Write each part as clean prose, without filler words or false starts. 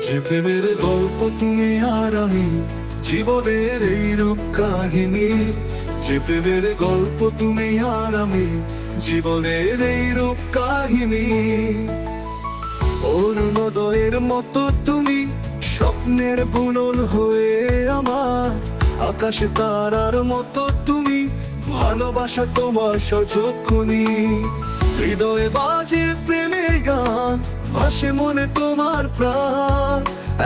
যে প্রেমের গল্প তুমি আর আমি, জীবনের এই রূপ কাহিনী। যে প্রেমের গল্প তুমি আর আমি, জীবনের এই রূপ কাহিনী। অরুণোদয়ের মতো তুমি স্বপ্নের বুনন হয়ে আমার, আকাশে তারার মতো তুমি, ভালোবাসা তোমার সযখনি। হৃদয়ে বাজে প্রেমের গান, ভাসে মনে তোমার প্রাণ।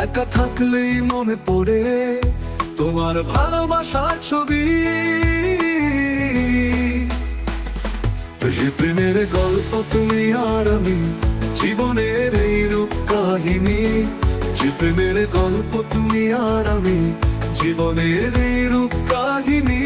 একা থাকলেই মনে পড়ে তোমার ভালোবাসার ছবি। যে প্রেমের গল্প তুমি আর আমি, জীবনের এই রূপ কাহিনী। যে প্রেমের গল্প তুমি আর আমি, জীবনের এই রূপ কাহিনী।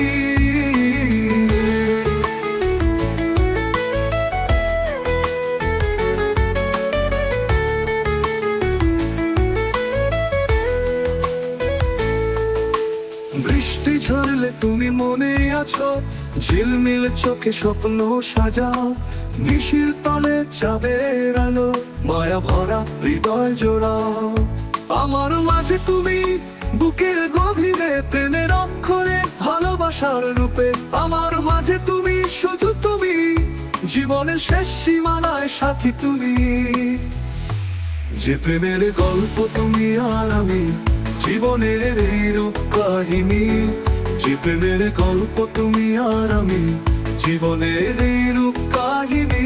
বৃষ্টি ঝরলে তুমি মনে আছো, ঝিলমিল চোখে স্বপ্ন সাজাও। নিশির তলে চাঁদের আলো, মায়া ভরা হৃদয় জোড়াও। আমার মাঝে তুমি, বুকের গভীরে প্রেমের অক্ষরে, ভালোবাসার রূপে। আমার মাঝে তুমি, শুধু তুমি, জীবনের শেষ সীমানায় সাথী তুমি। যে প্রেমের গল্প তুমি আর আমি, জীবনের এই রূপ কাহিনী। যে প্রেমের গল্প তুমি আর আমি, জীবনের এই রূপ কাহিনী।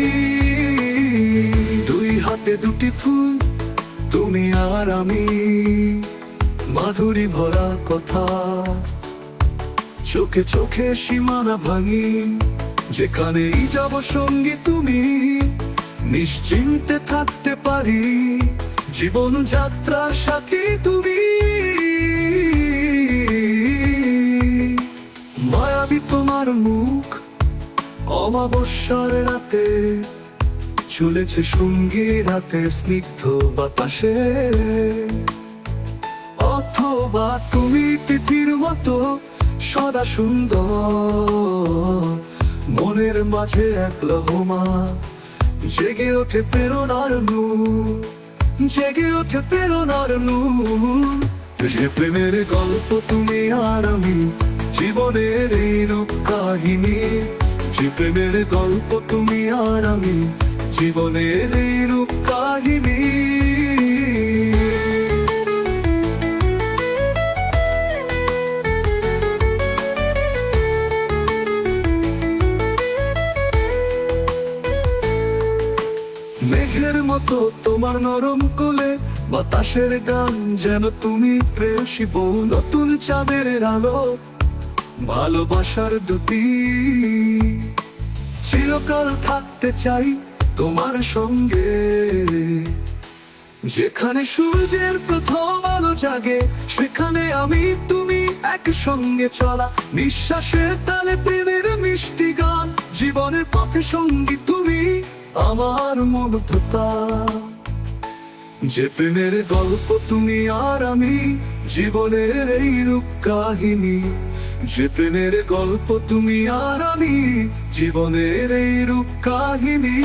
দুই হাতে দুটি ফুল, তুমি আর আমি, মাধুরী ভরা কথা। চোখে চোখে সীমানা ভাঙি, যেখানেই যাব সঙ্গী তুমি, নিশ্চিন্তে থাকতে পারি, জীবন যাত্রার সাথী তুমি। মায়াবী তোমার মুখ, অমাবস্যার রাতে, চলেছে সঙ্গীর হাতে স্নিগ্ধ বাতাসে। অথবা তুমি তিথির মতো সদা সুন্দর, মনের মাঝে এক লহমা, জেগে ওঠে প্রেরণার নূর, জেগে ওঠে প্রেরণার নূর। যে প্রেমের গল্প তুমি আর আমি, জীবনের এই রূপ কাহিনী। যে প্রেমের গল্প তুমি আর আমি, জীবনের এই রূপ কাহিনী। মেঘের মতো তোমার নরম কোলে, বাতাসের গান যেন তুমি প্রেয়সী বউ। নতুন চাঁদের আলো, ভালোবাসার দুটি, চিরকাল থাকতে চাই তোমার সঙ্গে। যেখানে সূর্যের প্রথম আলো জাগে, সেখানে আমি তুমি একসঙ্গে চলা। নিঃশ্বাসের তালে প্রেমের মিষ্টি গান, জীবনের পথে সঙ্গী তুমি, আমার মুগ্ধতা। যে প্রেমের গল্প তুমি আর আমি, জীবনের এই রূপ কাহিনী। যে প্রেমের গল্প তুমি আর আমি, জীবনের এই রূপ কাহিনী।